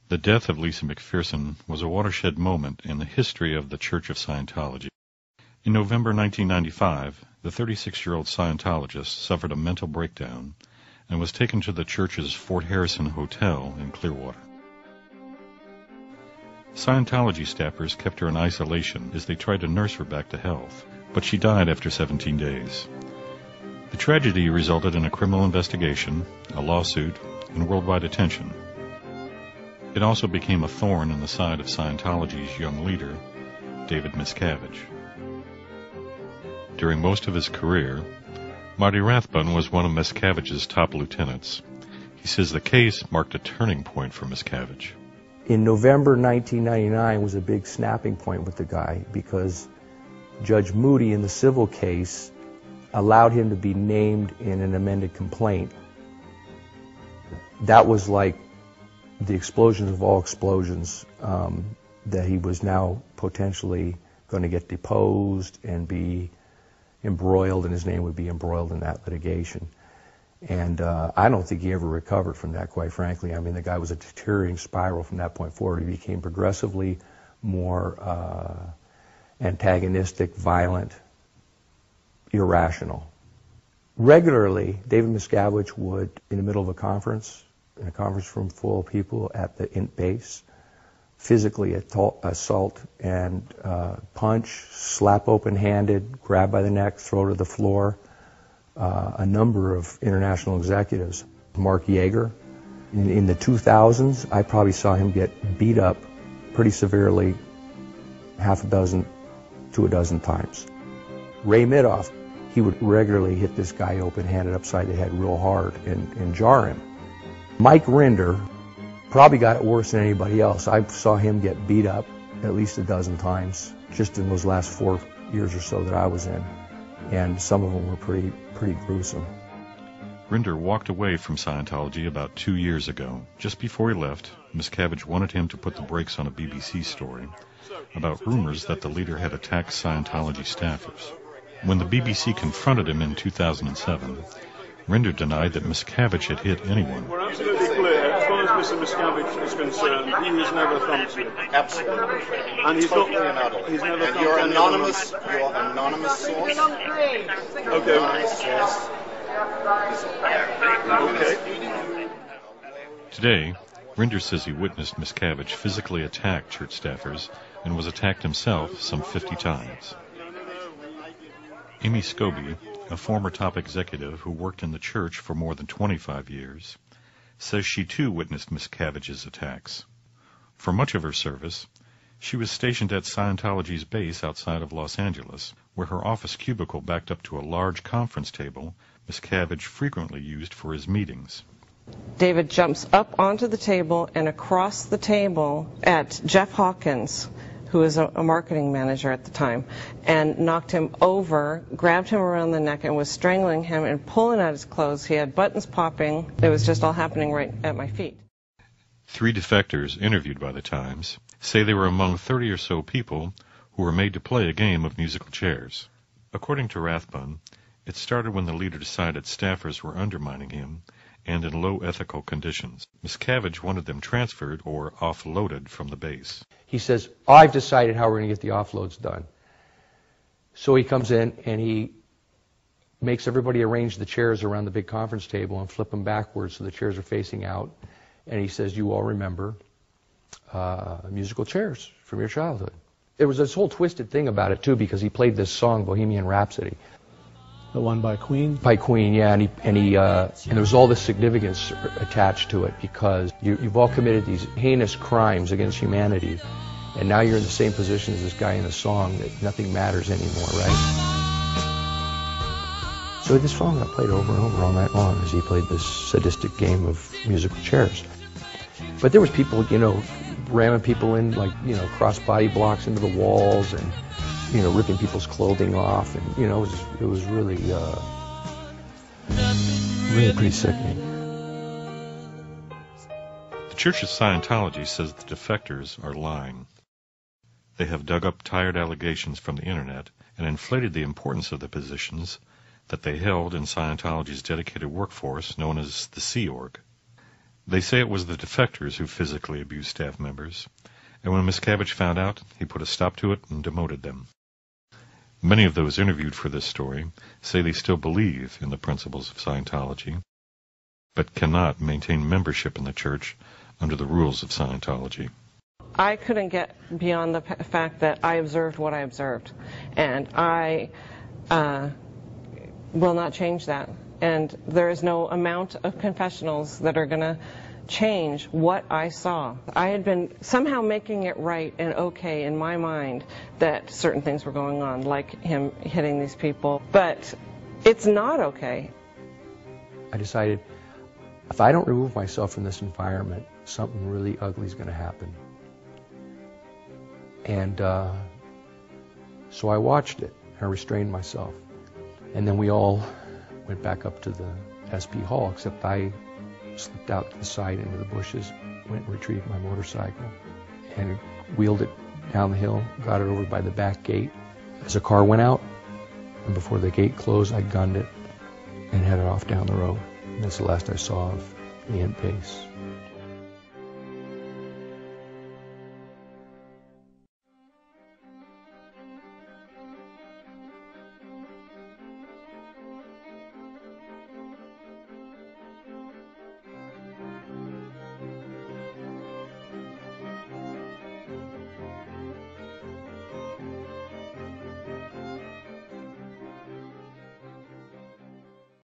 The death of Lisa McPherson was a watershed moment in the history of the Church of Scientology. In November 1995, the 36-year-old Scientologist suffered a mental breakdown and was taken to the church's Fort Harrison Hotel in Clearwater. Scientology staffers kept her in isolation as they tried to nurse her back to health, but she died after 17 days. The tragedy resulted in a criminal investigation, a lawsuit, and worldwide attention. It also became a thorn in the side of Scientology's young leader, David Miscavige. During most of his career, Marty Rathbun was one of Miscavige's top lieutenants. He says the case marked a turning point for Miscavige. In November 1999 was a big snapping point with the guy because Judge Moody in the civil case allowed him to be named in an amended complaint. That was like the explosion of all explosions, that he was now potentially going to get deposed and be embroiled, and his name would be embroiled in that litigation. And I don't think he ever recovered from that, quite frankly. I mean, the guy was a deteriorating spiral from that point forward. He became progressively more antagonistic, violent, irrational. Regularly, David Miscavige would, in the middle of a conference, in a conference room full of people at the INT base, physically assault and punch, slap open-handed, grab by the neck, throw to the floor, a number of international executives. Mark Yeager. In the 2000s, I probably saw him get beat up pretty severely half a dozen to a dozen times. Ray Midoff, he would regularly hit this guy open-handed upside the head real hard and jar him. Mike Rinder probably got it worse than anybody else. I saw him get beat up at least a dozen times just in those last 4 years or so that I was in, and some of them were pretty gruesome. Rinder walked away from Scientology about 2 years ago. Just before he left, Miscavige wanted him to put the brakes on a BBC story about rumors that the leader had attacked Scientology staffers. When the BBC confronted him in 2007, Rinder denied that Miscavige had hit anyone. We're absolutely clear. As far as Mr. Miscavige is concerned, he was never thumped you. Absolutely. And he's totally not, and utterly. he's never And thumped your anyone. anonymous source. Okay. Anonymous source. Okay. Today, Rinder says he witnessed Miscavige physically attack church staffers and was attacked himself some 50 times. Amy Scobie, a former top executive who worked in the church for more than 25 years, says she too witnessed Miscavige's attacks. For much of her service, she was stationed at Scientology's base outside of Los Angeles, where her office cubicle backed up to a large conference table Miscavige frequently used for his meetings. David jumps up onto the table and across the table at Jeff Hawkins, who was a marketing manager at the time, and knocked him over, grabbed him around the neck, and was strangling him and pulling at his clothes. He had buttons popping. It was just all happening right at my feet. 3 defectors interviewed by the Times say they were among 30 or so people who were made to play a game of musical chairs. According to Rathbun, it started when the leader decided staffers were undermining him and in low ethical conditions. Miscavige wanted them transferred or offloaded from the base. He says, I've decided how we're going to get the offloads done. So he comes in and he makes everybody arrange the chairs around the big conference table and flip them backwards so the chairs are facing out. And he says, you all remember musical chairs from your childhood. There was this whole twisted thing about it, too, because he played this song, Bohemian Rhapsody. The one by Queen? By Queen, yeah, and there was all this significance attached to it because you've all committed these heinous crimes against humanity, and now you're in the same position as this guy in the song that nothing matters anymore, right? So this song got played over and over all night long as he played this sadistic game of musical chairs. But there was people, ramming people in, cross-body blocks into the walls and ripping people's clothing off, and it was really pretty sickening. The Church of Scientology says the defectors are lying. They have dug up tired allegations from the internet and inflated the importance of the positions that they held in Scientology's dedicated workforce known as the Sea Org. They say it was the defectors who physically abused staff members, and when Miscavige found out, he put a stop to it and demoted them. Many of those interviewed for this story say they still believe in the principles of Scientology, but cannot maintain membership in the church under the rules of Scientology. I couldn't get beyond the fact that I observed what I observed, and I will not change that. And there is no amount of confessionals that are going to change what I saw. I had been somehow making it right and okay in my mind that certain things were going on, like him hitting these people, but it's not okay. I decided if I don't remove myself from this environment, something really ugly is going to happen. And so I watched it. I restrained myself. And then we all went back up to the SP hall, except I slipped out to the side into the bushes, went and retrieved my motorcycle, and wheeled it down the hill, got it over by the back gate. As a car went out, and before the gate closed, I gunned it and headed off down the road. And that's the last I saw of the int base.